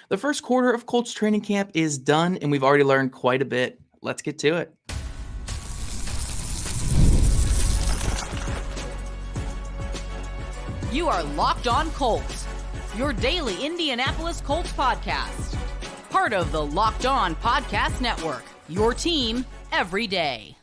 The first quarter of Colts training camp is done, and we've already learned quite a bit. Let's get to it. You are Locked On Colts, your daily Indianapolis Colts podcast. Part of the Locked On Podcast Network, your team every day.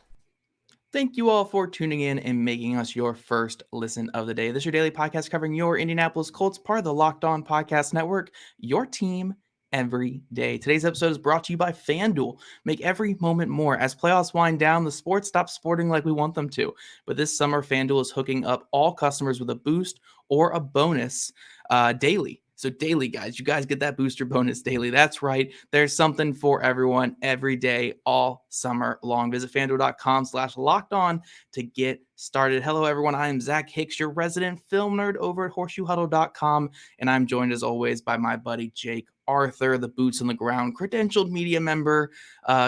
Thank you all for tuning in and making us your first listen of the day. This is your daily podcast covering your Indianapolis Colts, part of the Locked On Podcast Network, your team every day. Today's episode is brought to you by FanDuel. Make every moment more. As playoffs wind down, the sports stop sporting like we want them to. But this summer, FanDuel is hooking up all customers with a boost or a bonus daily. So daily, guys, you guys get that booster bonus daily. That's right. There's something for everyone every day, all summer long. Visit FanDuel.com/lockedon to get started. Hello, everyone. I am Zach Hicks, your resident film nerd over at HorseshoeHuddle.com, and I'm joined as always by my buddy Jake Arthur, the boots on the ground, credentialed media member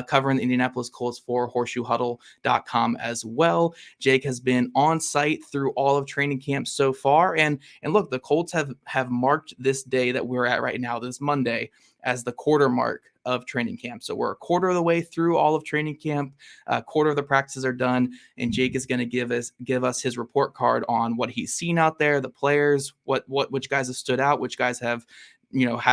covering the Indianapolis Colts for HorseshoeHuddle.com as well. Jake has been on site through all of training camp so far, and look, the Colts have marked this day that we're at right now, this Monday, as the quarter mark of training camp. So we're a quarter of the way through all of training camp. A quarter of the practices are done, and Jake is going to give us his report card on what he's seen out there, the players, which guys have stood out, which guys have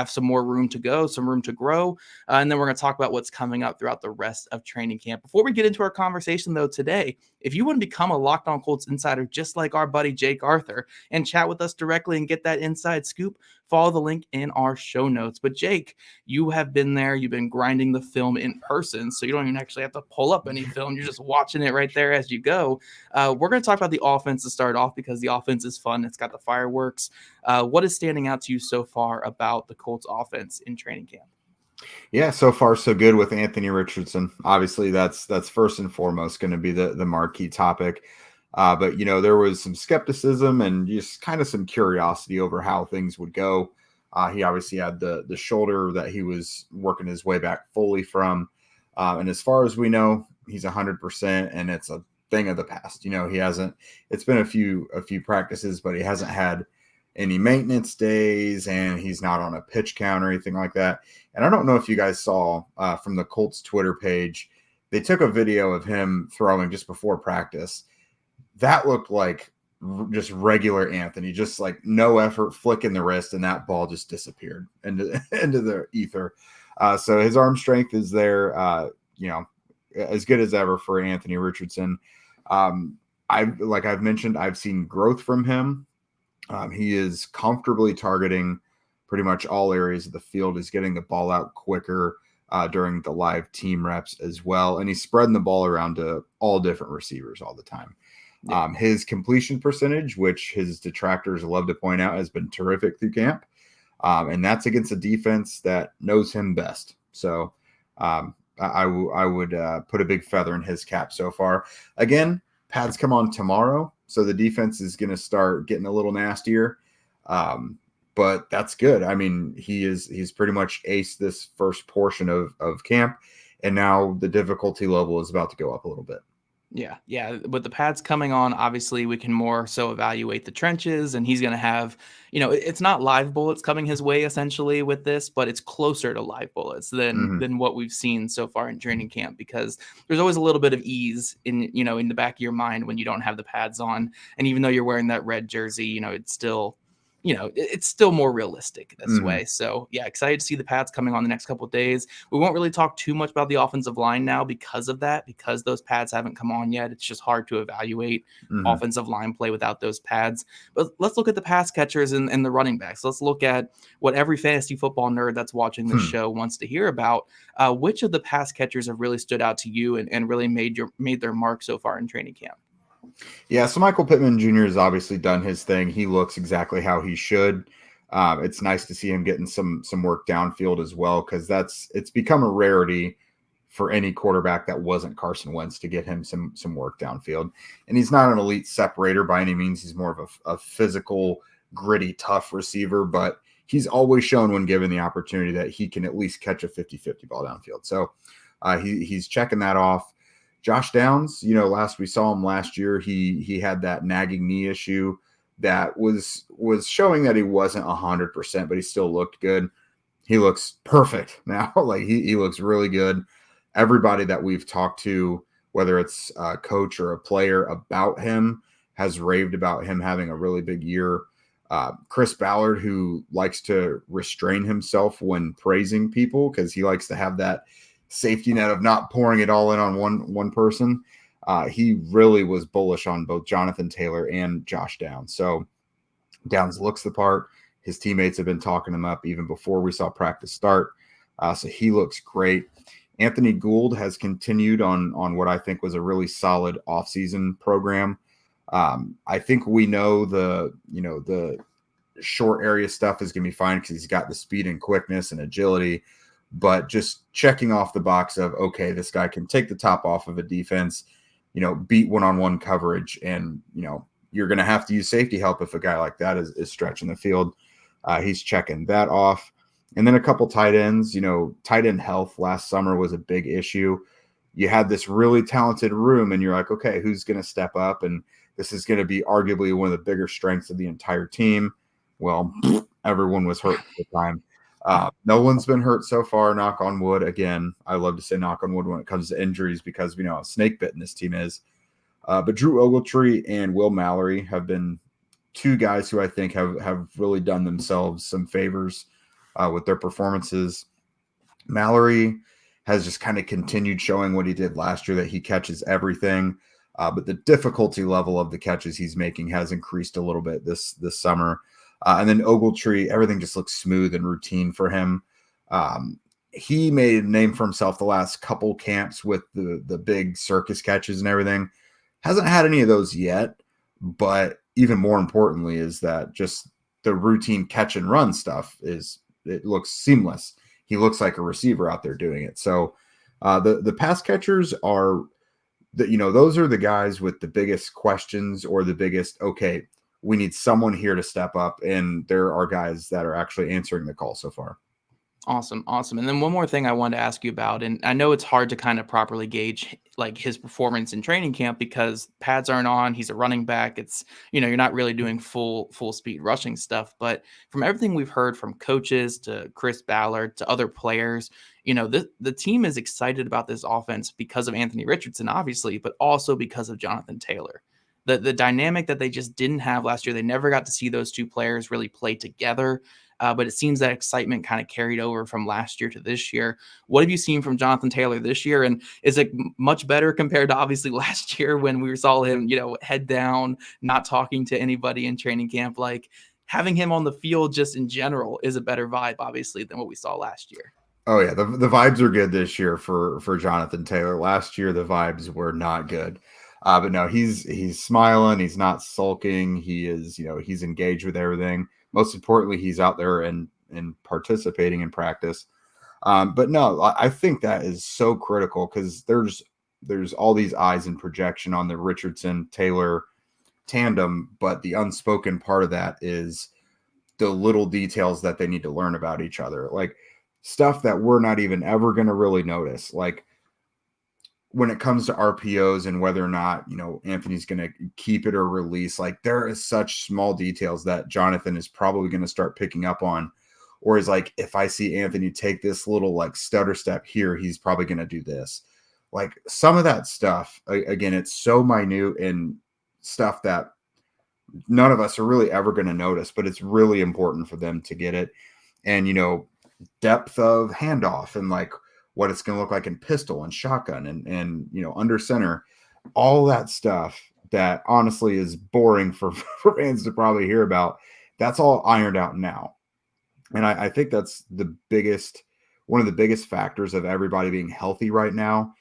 some more room to go, some room to grow. And then we're going to talk about what's coming up throughout the rest of training camp. Before we get into our conversation, though, today, if you want to become a Locked On Colts insider, just like our buddy Jake Arthur, and chat with us directly and get that inside scoop, follow the link in our show notes. But Jake, you have been there. You've been grinding the film in person, so you don't even actually have to pull up any film. You're just watching it right there as you go. We're going to talk about the offense to start off because the offense is fun. It's got the fireworks. What is standing out to you so far about the Colts offense in training camp? Yeah, so far so good with Anthony Richardson. Obviously, that's first and foremost going to be the marquee topic. But there was some skepticism and just kind of some curiosity over how things would go. He obviously had the shoulder that he was working his way back fully from. And as far as we know, he's 100%, and it's a thing of the past. He hasn't. It's been a few practices, but he hasn't had any maintenance days, and he's not on a pitch count or anything like that. And I don't know if you guys saw from the Colts Twitter page, they took a video of him throwing just before practice. That looked like just regular Anthony, just like no effort, flicking the wrist, and that ball just disappeared into the ether. So his arm strength is there, as good as ever for Anthony Richardson. I've mentioned, I've seen growth from him. He is comfortably targeting pretty much all areas of the field. He's getting the ball out quicker during the live team reps as well. And he's spreading the ball around to all different receivers all the time. Yeah. His completion percentage, which his detractors love to point out, has been terrific through camp. And that's against a defense that knows him best. So I would put a big feather in his cap so far. Again, pads come on tomorrow, so the defense is going to start getting a little nastier. But that's good. I mean, he's pretty much aced this first portion of camp, and now the difficulty level is about to go up a little bit. Yeah. With the pads coming on, obviously we can more so evaluate the trenches, and he's going to have, it's not live bullets coming his way essentially with this, but it's closer to live bullets than what we've seen so far in training camp, because there's always a little bit of ease in the back of your mind when you don't have the pads on. And even though you're wearing that red jersey, it's still, it's still more realistic this way. So yeah, excited to see the pads coming on the next couple of days. We won't really talk too much about the offensive line now because those pads haven't come on yet. It's just hard to evaluate offensive line play without those pads. But let's look at the pass catchers and the running backs. Let's look at what every fantasy football nerd that's watching the show wants to hear about. Which of the pass catchers have really stood out to you and really made their mark so far in training camp? Yeah, so Michael Pittman Jr. has obviously done his thing. He looks exactly how he should. It's nice to see him getting some work downfield as well, because it's become a rarity for any quarterback that wasn't Carson Wentz to get him some work downfield. And he's not an elite separator by any means. He's more of a physical, gritty, tough receiver, but he's always shown when given the opportunity that he can at least catch a 50-50 ball downfield. So he's checking that off. Josh Downs, last we saw him last year, he had that nagging knee issue that was showing that he wasn't 100%, but he still looked good. he looks perfect now. Like he looks really good. Everybody that we've talked to, whether it's a coach or a player about him, has raved about him having a really big year. Chris Ballard, who likes to restrain himself when praising people because he likes to have that safety net of not pouring it all in on one person. He really was bullish on both Jonathan Taylor and Josh Downs. So Downs looks the part. His teammates have been talking him up even before we saw practice start. So he looks great. Anthony Gould has continued on what I think was a really solid offseason program. I think we know the short area stuff is going to be fine because he's got the speed and quickness and agility, but just checking off the box of, okay, this guy can take the top off of a defense, beat one-on-one coverage. And, you're going to have to use safety help if a guy like that is stretching the field. He's checking that off. And then a couple tight ends, tight end health last summer was a big issue. You had this really talented room and you're like, okay, who's going to step up? And this is going to be arguably one of the bigger strengths of the entire team. Well, everyone was hurt at the time. No one's been hurt so far, knock on wood. Again, I love to say knock on wood when it comes to injuries because we know how snake bitten this team is. But Drew Ogletree and Will Mallory have been two guys who I think have really done themselves some favors with their performances. Mallory has just kind of continued showing what he did last year, that he catches everything. But the difficulty level of the catches he's making has increased a little bit this summer. And then Ogletree, everything just looks smooth and routine for him. He made a name for himself the last couple camps with the big circus catches and everything. Hasn't had any of those yet, but even more importantly is that just the routine catch and run stuff it looks seamless. He looks like a receiver out there doing it. So the pass catchers are those are the guys with the biggest questions or the biggest, okay, we need someone here to step up. And there are guys that are actually answering the call so far. Awesome. And then one more thing I wanted to ask you about, and I know it's hard to kind of properly gauge like his performance in training camp because pads aren't on. He's a running back. It's, you're not really doing full speed rushing stuff. But from everything we've heard from coaches to Chris Ballard to other players, the team is excited about this offense because of Anthony Richardson, obviously, but also because of Jonathan Taylor. The dynamic that they just didn't have last year, they never got to see those two players really play together. But it seems that excitement kind of carried over from last year to this year. What have you seen from Jonathan Taylor this year? And is it much better compared to obviously last year when we saw him, head down, not talking to anybody in training camp? Like having him on the field just in general is a better vibe, obviously, than what we saw last year. Oh yeah, the vibes are good this year for Jonathan Taylor. Last year the vibes were not good. But no, he's smiling. He's not sulking. He is, he's engaged with everything. Most importantly, he's out there and participating in practice. But no, I think that is so critical because there's all these eyes and projection on the Richardson-Taylor tandem, but the unspoken part of that is the little details that they need to learn about each other, like stuff that we're not even ever going to really notice, like when it comes to RPOs and whether or not, Anthony's going to keep it or release, like there is such small details that Jonathan is probably going to start picking up on, or is like, if I see Anthony take this little like stutter step here, he's probably going to do this. Like some of that stuff, again, it's so minute and stuff that none of us are really ever going to notice, but it's really important for them to get it. And, depth of handoff and like, what it's going to look like in pistol and shotgun and under center, all that stuff that honestly is boring for fans to probably hear about. That's all ironed out now. And I think that's one of the biggest factors of everybody being healthy right now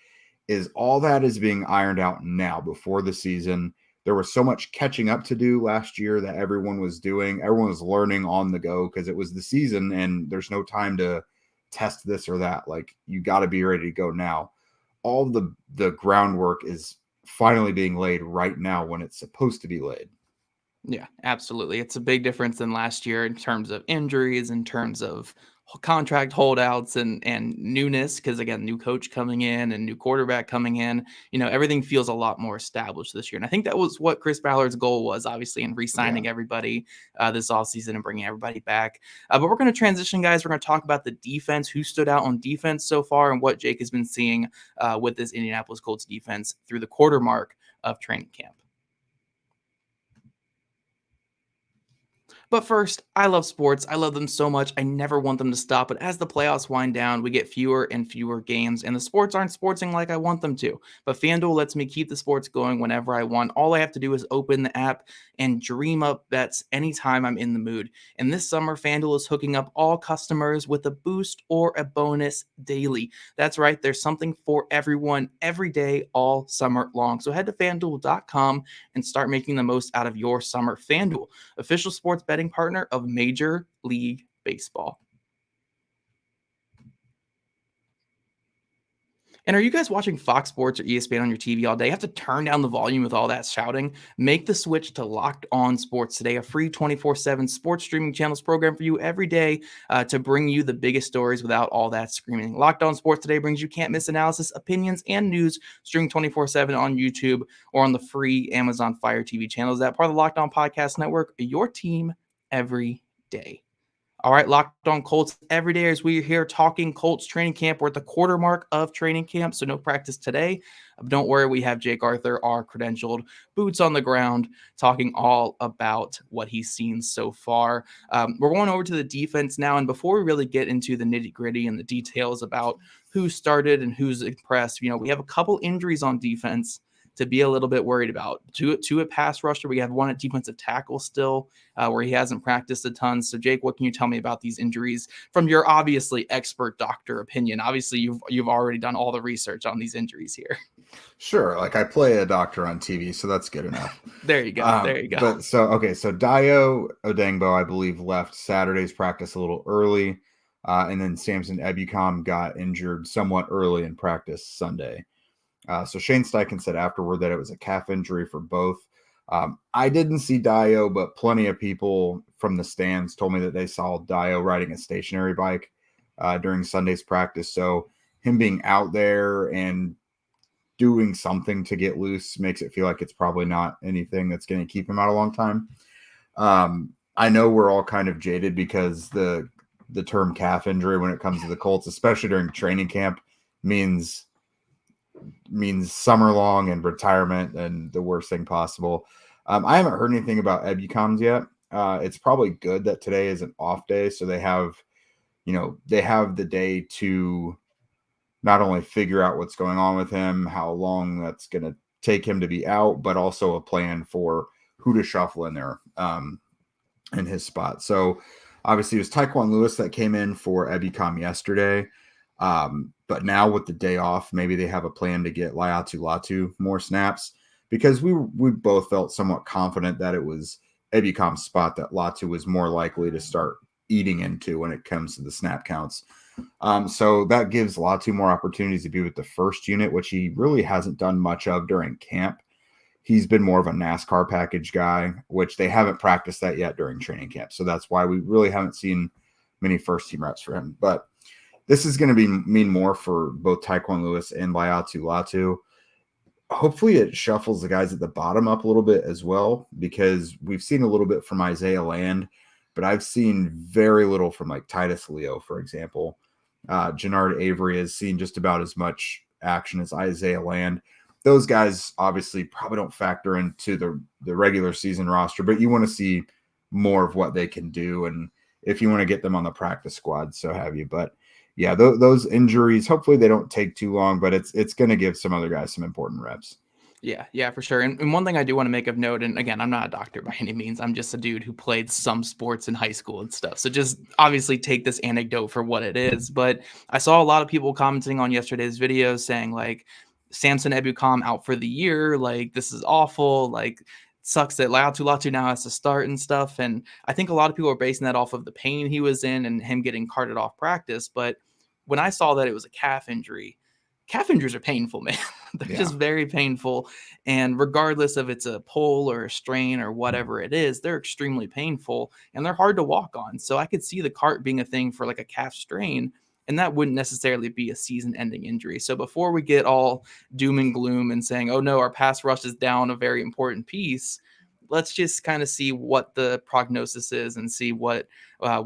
is all that is being ironed out now before the season. There was so much catching up to do last year that everyone was doing. Everyone was learning on the go because it was the season and there's no time to test this or that. Like you got to be ready to go now. All the groundwork is finally being laid right now when it's supposed to be laid. Yeah, absolutely. It's a big difference than last year in terms of injuries, in terms of contract holdouts and newness, because again, new coach coming in and new quarterback coming in, everything feels a lot more established this year. And I think that was what Chris Ballard's goal was, obviously, in re-signing everybody this offseason and bringing everybody back. But we're going to transition, guys. We're going to talk about the defense, who stood out on defense so far, and what Jake has been seeing with this Indianapolis Colts defense through the quarter mark of training camp. But first, I love sports. I love them so much. I never want them to stop. But as the playoffs wind down, we get fewer and fewer games, and the sports aren't sportsing like I want them to. But FanDuel lets me keep the sports going whenever I want. All I have to do is open the app and dream up bets anytime I'm in the mood. And this summer, FanDuel is hooking up all customers with a boost or a bonus daily. That's right. There's something for everyone every day, all summer long. So head to FanDuel.com and start making the most out of your summer. FanDuel, official sports betting partner of Major League Baseball. And are you guys watching Fox Sports or ESPN on your TV all day? You have to turn down the volume with all that shouting. Make the switch to Locked On Sports today, a free 24/7 sports streaming channels program for you every day to bring you the biggest stories without all that screaming. Locked On Sports today brings you can't miss analysis, opinions, and news streamed 24/7 on YouTube or on the free Amazon Fire TV channels. That part of the Locked On Podcast Network, your team every day. All right, Locked On Colts every day as we're here talking Colts training camp. We're at the quarter mark of training camp, so no practice today. But don't worry, we have Jake Arthur, our credentialed boots on the ground, talking all about what he's seen so far. We're going over to the defense now, and before we really get into the nitty-gritty and the details about who started and who's impressed, we have a couple injuries on defense to be a little bit worried about. Two at pass rusher. We have one at defensive tackle still, where he hasn't practiced a ton. So, Jake, what can you tell me about these injuries from your obviously expert doctor opinion? Obviously, you've already done all the research on these injuries here. Sure. Like, I play a doctor on TV, so that's good enough. There you go. There you go. But so Dayo Odengbo, I believe, left Saturday's practice a little early. And then Samson Ebukam got injured somewhat early in practice Sunday. So Shane Steichen said afterward that it was a calf injury for both. I didn't see Dayo, but plenty of people from the stands told me that they saw Dayo riding a stationary bike during Sunday's practice. So him being out there and doing something to get loose makes it feel like it's probably not anything that's going to keep him out a long time. I know we're all kind of jaded because the term calf injury when it comes to the Colts, especially during training camp, means summer long and retirement and the worst thing possible. I haven't heard anything about Ebukam's yet. It's probably good that today is an off day, so they have the day to not only figure out what's going on with him, how long that's going to take him to be out, but also a plan for who to shuffle in there in his spot. So obviously it was Tyquan Lewis that came in for Ebukam yesterday. But now with the day off, maybe they have a plan to get Laiatu Latu more snaps, because we both felt somewhat confident that it was Ebukam's spot that Latu was more likely to start eating into when it comes to the snap counts. So that gives Latu more opportunities to be with the first unit, which he really hasn't done much of during camp. He's been more of a NASCAR package guy, which they haven't practiced that yet during training camp. So that's why we really haven't seen many first team reps for him. But this is going to mean more for both Tyquan Lewis and Laiatu Latu. Hopefully it shuffles the guys at the bottom up a little bit as well, because we've seen a little bit from Isaiah Land, but I've seen very little from like Titus Leo, for example. Jannard Avery has seen just about as much action as Isaiah Land. Those guys obviously probably don't factor into the regular season roster, but you want to see more of what they can do. And if you want to get them on the practice squad, so have you. But yeah, those injuries, hopefully they don't take too long, but it's going to give some other guys some important reps. Yeah, for sure. And one thing I do want to make of note, and again, I'm not a doctor by any means. I'm just a dude who played some sports in high school and stuff. So just obviously take this anecdote for what it is. But I saw a lot of people commenting on yesterday's video saying like, Samson Ebukam out for the year. Like, this is awful. Like, sucks that Laiatu Latu now has to start and stuff. And I think a lot of people are basing that off of the pain he was in and him getting carted off practice. But when I saw that it was a calf injury, calf injuries are painful, man. They're just very painful. And regardless of it's a pull or a strain or whatever it is, they're extremely painful and they're hard to walk on. So I could see the cart being a thing for like a calf strain, and that wouldn't necessarily be a season ending injury. So before we get all doom and gloom and saying, oh no, our pass rush is down a very important piece, let's just kind of see what the prognosis is and see what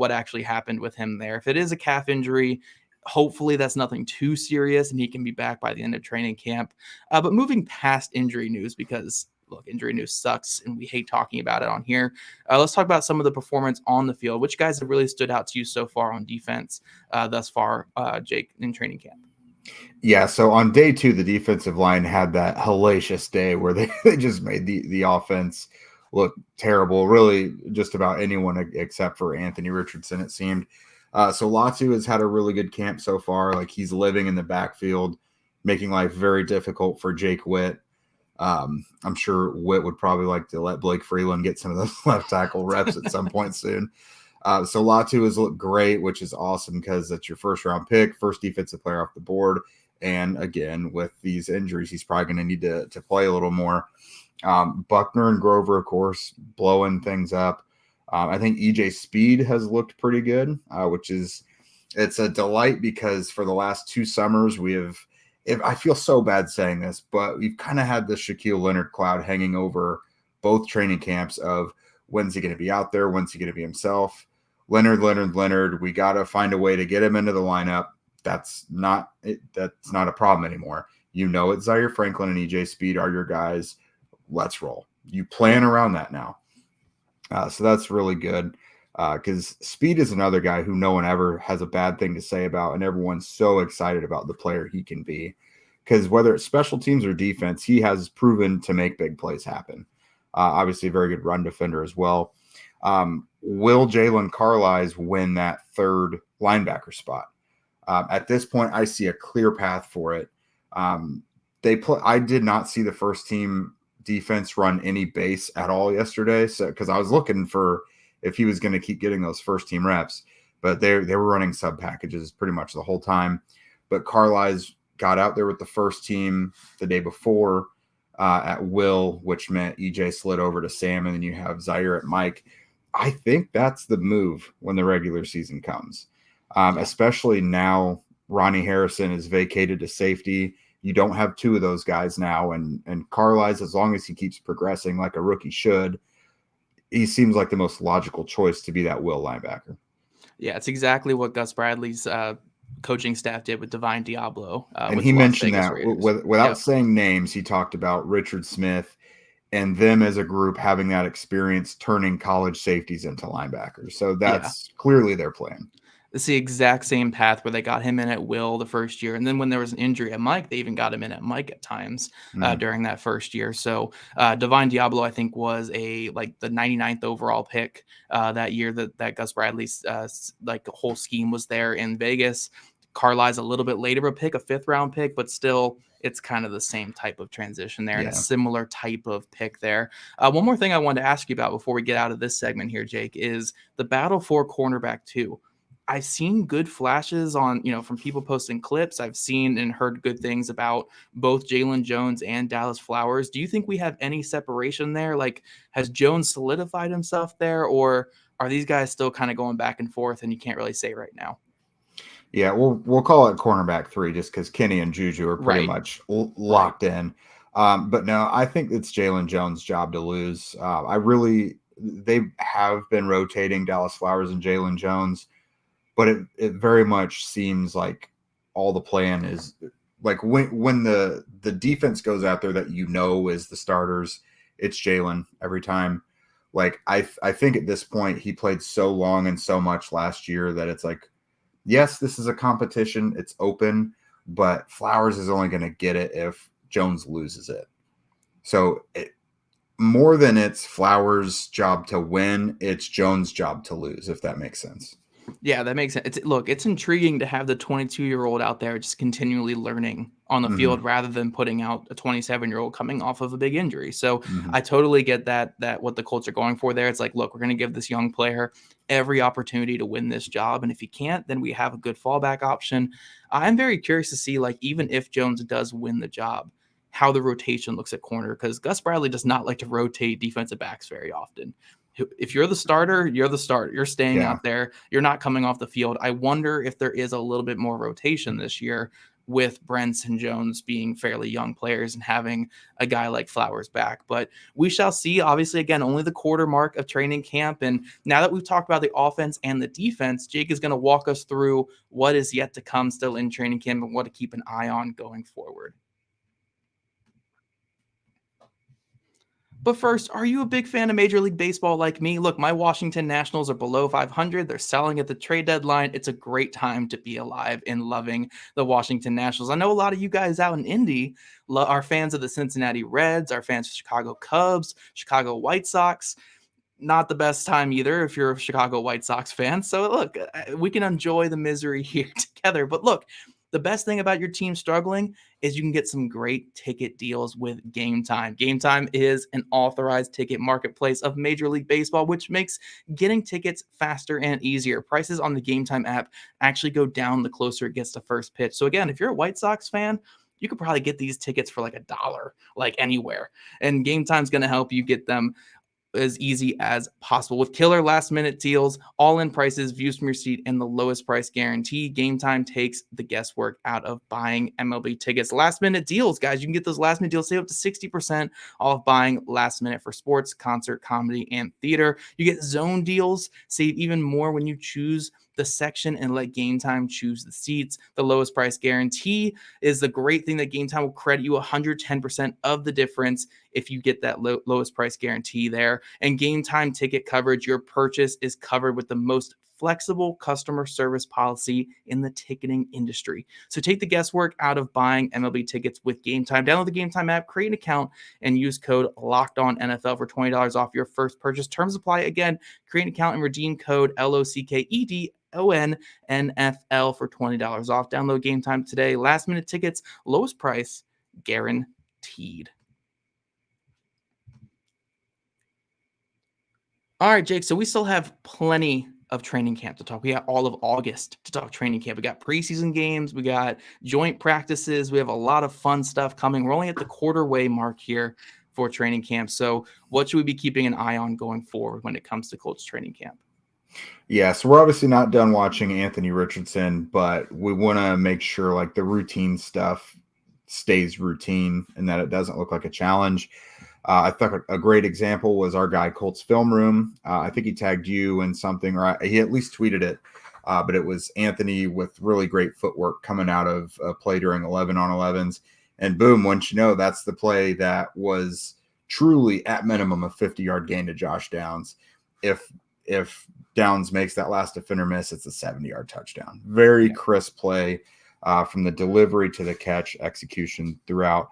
actually happened with him there. If it is a calf injury, hopefully that's nothing too serious and he can be back by the end of training camp. But moving past injury news, because look, injury news sucks and we hate talking about it on here. Let's talk about some of the performance on the field. Which guys have really stood out to you so far on defense thus far, Jake, in training camp? Yeah, so on day 2, the defensive line had that hellacious day where they just made the offense look terrible. Really, just about anyone except for Anthony Richardson, it seemed. So Latu has had a really good camp so far. Like, he's living in the backfield, making life very difficult for Jake Witt. I'm sure Witt would probably like to let Blake Freeland get some of those left tackle reps at some point soon. So Latu has looked great, which is awesome because that's your first round pick, first defensive player off the board. And again, with these injuries, he's probably going to need to play a little more. Buckner and Grover, of course, blowing things up. I think EJ Speed has looked pretty good, it's a delight because for the last 2 summers, I feel so bad saying this, but we've kind of had the Shaquille Leonard cloud hanging over both training camps of when's he going to be out there? When's he going to be himself? Leonard. We got to find a way to get him into the lineup. That's not a problem anymore. It's Zaire Franklin and EJ Speed are your guys. Let's roll. You plan around that now. So that's really good because Speed is another guy who no one ever has a bad thing to say about, and everyone's so excited about the player he can be because whether it's special teams or defense, he has proven to make big plays happen. Obviously, a very good run defender as well. Will Jalen Carlies win that third linebacker spot? At this point, I see a clear path for it. I did not see the first team defense run any base at all yesterday. So, because I was looking for if he was going to keep getting those first team reps, but they were running sub packages pretty much the whole time. But Carlies got out there with the first team the day before at will, which meant EJ slid over to Sam, and then you have Zaire at Mike. I think that's the move when the regular season comes, especially now Ronnie Harrison is vacated to safety. You don't have 2 of those guys now, and Carlies, as long as he keeps progressing like a rookie should, he seems like the most logical choice to be that will linebacker. Yeah, it's exactly what Gus Bradley's coaching staff did with Divine Diablo. And he mentioned that without saying names, he talked about Richard Smith and them as a group having that experience turning college safeties into linebackers. So that's clearly their plan. It's the exact same path where they got him in at will the first year. And then when there was an injury at Mike, they even got him in at Mike at times during that first year. So Divine Diablo, I think, was the 99th overall pick that year that Gus Bradley's whole scheme was there in Vegas. Carlies a little bit later a pick, a 5th round pick, but still it's kind of the same type of transition there and a similar type of pick there. One more thing I wanted to ask you about before we get out of this segment here, Jake, is the battle for cornerback 2. I've seen good flashes on, from people posting clips. I've seen and heard good things about both Jalen Jones and Dallas Flowers. Do you think we have any separation there? Like, has Jones solidified himself there, or are these guys still kind of going back and forth and you can't really say right now? Yeah, we'll call it cornerback 3 just because Kenny and Juju are pretty much locked in. But no, I think it's Jalen Jones' job to lose. They have been rotating Dallas Flowers and Jalen Jones. But it very much seems like all the plan is like when the defense goes out there that is the starters, it's Jalen every time. Like I think at this point he played so long and so much last year that it's like, yes, this is a competition, it's open, but Flowers is only going to get it if Jones loses it. So more than it's Flowers' job to win, it's Jones' job to lose, if that makes sense. Yeah, that makes sense. It's intriguing to have the 22-year-old out there just continually learning on the field rather than putting out a 27-year-old coming off of a big injury. So Mm-hmm. I totally get that what the Colts are going for there. It's like, look, we're going to give this young player every opportunity to win this job. And if he can't, then we have a good fallback option. I'm very curious to see, like, even if Jones does win the job, how the rotation looks at corner, because Gus Bradley does not like to rotate defensive backs very often. If you're the starter, you're the starter. You're staying out there. You're not coming off the field. I wonder if there is a little bit more rotation this year with Brents and Jones being fairly young players and having a guy like Flowers back. But we shall see. Obviously, again, only the quarter mark of training camp. And now that we've talked about the offense and the defense, Jake is going to walk us through what is yet to come still in training camp and what to keep an eye on going forward. But first, are you a big fan of Major League Baseball like me? Look, my Washington Nationals are below 500. They're selling at the trade deadline. It's a great time to be alive and loving the Washington Nationals. I know a lot of you guys out in Indy are fans of the Cincinnati Reds, are fans of Chicago Cubs, Chicago White Sox. Not the best time either if you're a Chicago White Sox fan. So look, we can enjoy the misery here together. But look, the best thing about your team struggling is you can get some great ticket deals with Gametime. Gametime is an authorized ticket marketplace of Major League Baseball, which makes getting tickets faster and easier. Prices on the Gametime app actually go down the closer it gets to first pitch. So again, if you're a White Sox fan, you could probably get these tickets for like $1, like anywhere. And Gametime's going to help you get them as easy as possible with killer last minute deals, all-in prices, views from your seat, and the lowest price guarantee. Gametime takes the guesswork out of buying MLB tickets. Last minute deals, guys. You can get those last minute deals, save up to 60% off buying last minute for sports, concert, comedy, and theater. You get zone deals, save even more when you choose the section and let Gametime choose the seats. The lowest price guarantee is the great thing that Gametime will credit you 110% of the difference if you get that lowest price guarantee there. And Gametime ticket coverage, your purchase is covered with the most flexible customer service policy in the ticketing industry. So take the guesswork out of buying MLB tickets with Gametime. Download the Gametime app, create an account, and use code LOCKEDONNFL for $20 off your first purchase. Terms apply. Again, create an account and redeem code LOCKEDONNFL for $20 off. Download Gametime today. Last minute tickets, lowest price guaranteed. All right, Jake. So we still have plenty of training camp to talk. We got all of August to talk training camp. We got preseason games. We got joint practices. We have a lot of fun stuff coming. We're only at the quarter way mark here for training camp. So what should we be keeping an eye on going forward when it comes to Colts training camp? Yeah, so we're obviously not done watching Anthony Richardson, but we want to make sure like the routine stuff stays routine and that it doesn't look like a challenge. I thought a great example was our guy Colts Film Room. I think he tagged you in something, or he at least tweeted it, but it was Anthony with really great footwork coming out of a play during 11-on-11s. And boom, once you know, that's the play that was truly at minimum a 50-yard gain to Josh Downs. If Downs makes that last defender miss, it's a 70-yard touchdown. Very crisp play from the delivery to the catch, execution throughout.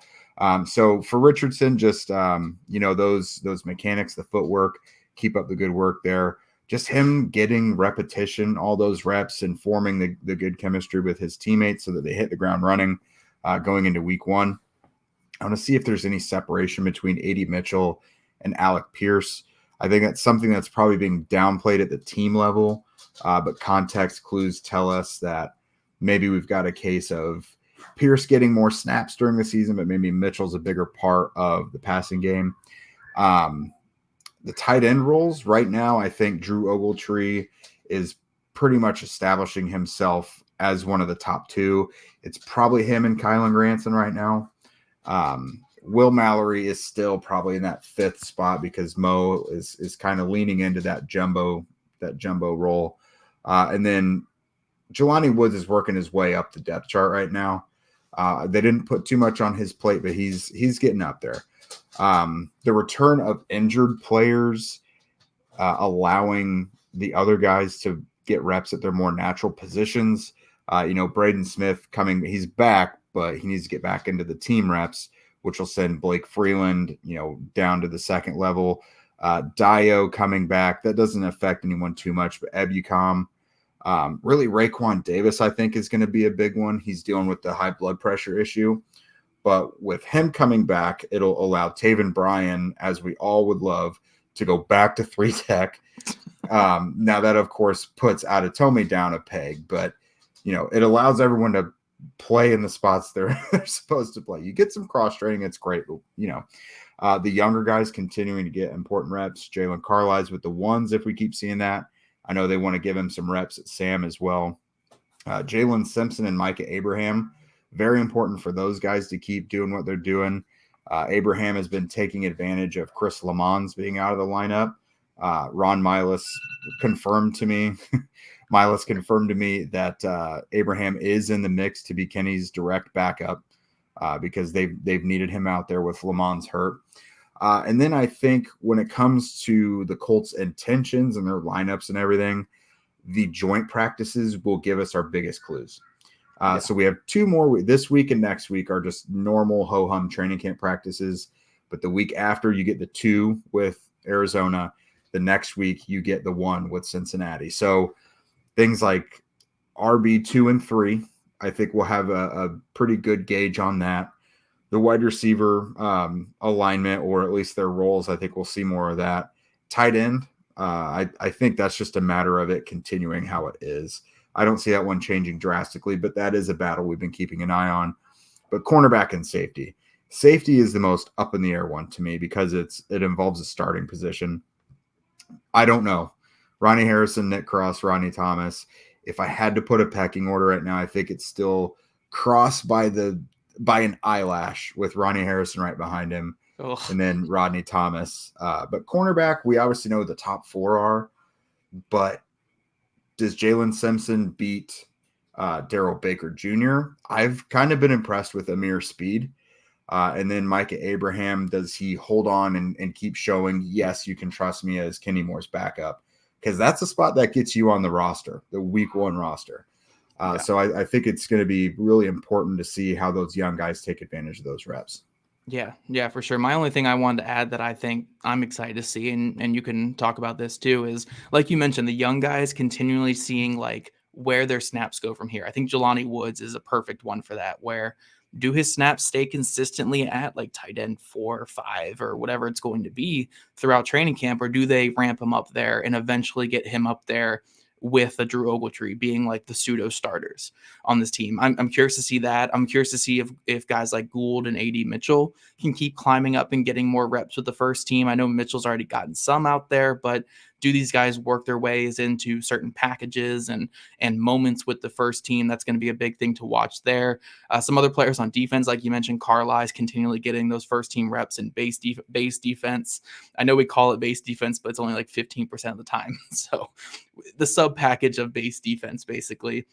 So for Richardson, just, those mechanics, the footwork, keep up the good work there. Just him getting repetition, all those reps, and forming the good chemistry with his teammates so that they hit the ground running going into week one. I want to see if there's any separation between A.D. Mitchell and Alec Pierce. I think that's something that's probably being downplayed at the team level, but context clues tell us that maybe we've got a case of Pierce getting more snaps during the season, but maybe Mitchell's a bigger part of the passing game. The tight end roles right now, I think Drew Ogletree is pretty much establishing himself as one of the top two. It's probably him and Kylan Granson right now. Will Mallory is still probably in that fifth spot because Mo is kind of leaning into that jumbo role. And then Jelani Woods is working his way up the depth chart right now. They didn't put too much on his plate, but he's getting up there. The return of injured players, allowing the other guys to get reps at their more natural positions. Braden Smith he's back, but he needs to get back into the team reps, which will send Blake Freeland, down to the second level. Dio coming back. That doesn't affect anyone too much, but Ebukam Really, Raekwon Davis, I think, is going to be a big one. He's dealing with the high blood pressure issue. But with him coming back, it'll allow Taven Bryan, as we all would love, to go back to 3 tech. Now that, of course, puts Adetomi down a peg, but, it allows everyone to play in the spots they're supposed to play. You get some cross training, it's great. But, the younger guys continuing to get important reps. Jalen Carlies with the ones, if we keep seeing that. I know they want to give him some reps at Sam as well. Jalen Simpson and Micah Abraham, very important for those guys to keep doing what they're doing. Abraham has been taking advantage of Chris Lamons being out of the lineup. Ron Milas confirmed to me that Abraham is in the mix to be Kenny's direct backup because they've needed him out there with Lamons hurt. And then I think when it comes to the Colts' intentions and their lineups and everything, the joint practices will give us our biggest clues. So we have 2 more. This week and next week are just normal ho-hum training camp practices. But the week after, you get the 2 with Arizona. The next week, you get the 1 with Cincinnati. So things like RB 2 and 3, I think we'll have a pretty good gauge on that. The wide receiver alignment, or at least their roles, I think we'll see more of that. Tight end, I think that's just a matter of it continuing how it is. I don't see that one changing drastically, but that is a battle we've been keeping an eye on. But cornerback and safety. Safety is the most up in the air one to me because it involves a starting position. I don't know. Ronnie Harrison, Nick Cross, Rodney Thomas. If I had to put a pecking order right now, I think it's still Cross by an eyelash with Ronnie Harrison right behind him. Ugh. And then Rodney Thomas. But cornerback, we obviously know the top 4 are, but does Jalen Simpson beat Darrell Baker Jr.? I've kind of been impressed with Amir's speed. And then Micah Abraham, does he hold on and keep showing, yes, you can trust me as Kenny Moore's backup? Because that's a spot that gets you on the roster, the week 1 roster. So I think it's going to be really important to see how those young guys take advantage of those reps. Yeah, for sure. My only thing I wanted to add that I think I'm excited to see, and you can talk about this too, is like you mentioned, the young guys continually seeing like where their snaps go from here. I think Jelani Woods is a perfect one for that, where do his snaps stay consistently at like tight end 4 or 5 or whatever it's going to be throughout training camp, or do they ramp him up there and eventually get him up there with a Drew Ogletree being like the pseudo starters on this team? I'm curious to see that. I'm curious to see if guys like Gould and AD Mitchell can keep climbing up and getting more reps with the first team. I know Mitchell's already gotten some out there, but do these guys work their ways into certain packages and moments with the first team? That's going to be a big thing to watch there. Some other players on defense, like you mentioned, Carlisle's continually getting those first team reps in base defense. I know we call it base defense, but it's only like 15% of the time. So the sub package of base defense, basically.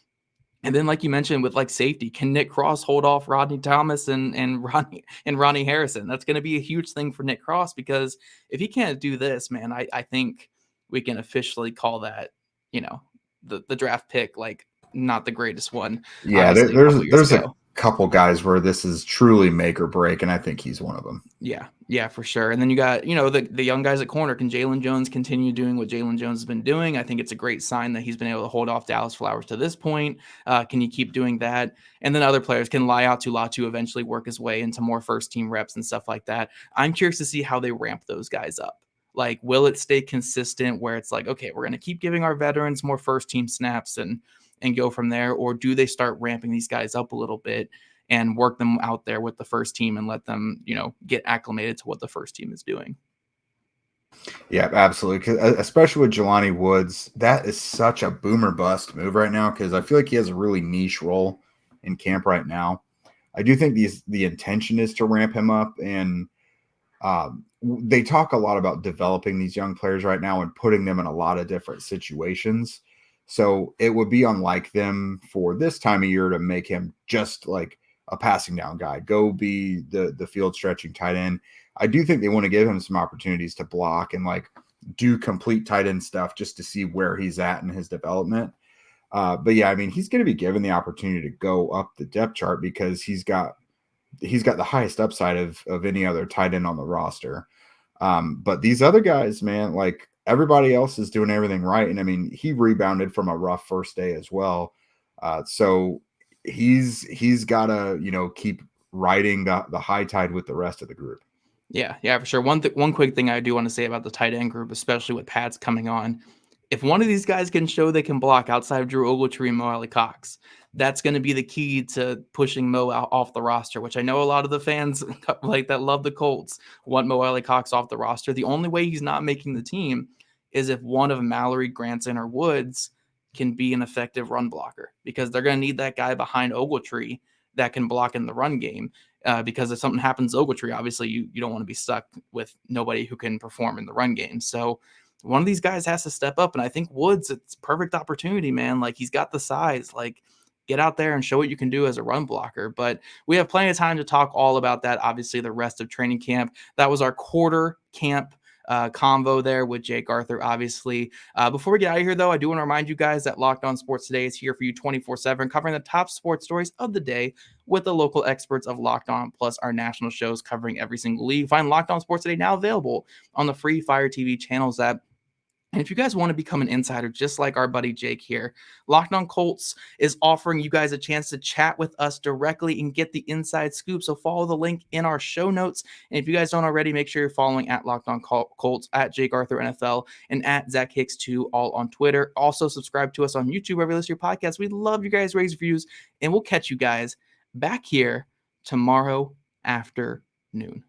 And then, like you mentioned, with like safety, can Nick Cross hold off Rodney Thomas and Ronnie Harrison? That's going to be a huge thing for Nick Cross, because if he can't do this, man, I think we can officially call that, the draft pick, like not the greatest one. Yeah, there's a couple guys where this is truly make or break, and I think he's one of them. Yeah, for sure. And then you got, the young guys at corner. Can Jalen Jones continue doing what Jalen Jones has been doing? I think it's a great sign that he's been able to hold off Dallas Flowers to this point. Can you keep doing that? And then other players, can Laiatu Latu eventually work his way into more first team reps and stuff like that? I'm curious to see how they ramp those guys up. Like, will it stay consistent where it's like, okay, we're going to keep giving our veterans more first team snaps and go from there? Or do they start ramping these guys up a little bit and work them out there with the first team and let them, get acclimated to what the first team is doing? Yeah, absolutely. Especially with Jelani Woods, that is such a boomer bust move right now, because I feel like he has a really niche role in camp right now. I do think the intention is to ramp him up, and they talk a lot about developing these young players right now and putting them in a lot of different situations. So it would be unlike them for this time of year to make him just like a passing down guy, go be the field stretching tight end. I do think they want to give him some opportunities to block and like do complete tight end stuff just to see where he's at in his development. But yeah, I mean, he's going to be given the opportunity to go up the depth chart because he's got the highest upside of any other tight end on the roster. But these other guys, man, like everybody else is doing everything right. And I mean, he rebounded from a rough first day as well. So he's got to, keep riding the high tide with the rest of the group. Yeah, for sure. One quick thing I do want to say about the tight end group, especially with Pats coming on, if one of these guys can show they can block outside of Drew Ogletree and ALIE-COX, that's going to be the key to pushing Mo out off the roster, which I know a lot of the fans like that love the Colts want Mo ALIE-COX off the roster. The only way he's not making the team is if one of Mallory, Granson, or Woods can be an effective run blocker, because they're going to need that guy behind Ogletree that can block in the run game. Because if something happens to Ogletree, obviously you don't want to be stuck with nobody who can perform in the run game. So one of these guys has to step up. And I think Woods, it's perfect opportunity, man. Like, he's got the size, like, get out there and show what you can do as a run blocker. But we have plenty of time to talk all about that. Obviously, the rest of training camp. That was our quarter camp convo there with Jake Arthur, obviously. Before we get out of here, though, I do want to remind you guys that Locked On Sports Today is here for you 24/7, covering the top sports stories of the day with the local experts of Locked On, plus our national shows covering every single league. Find Locked On Sports Today now available on the free Fire TV channels app. And if you guys want to become an insider, just like our buddy Jake here, Locked On Colts is offering you guys a chance to chat with us directly and get the inside scoop. So follow the link in our show notes. And if you guys don't already, make sure you're following at Locked On Colts, at Jake Arthur NFL, and at Zach Hicks 2, all on Twitter. Also subscribe to us on YouTube, wherever you listen to your podcast. We love you guys' raise reviews, and we'll catch you guys back here tomorrow afternoon.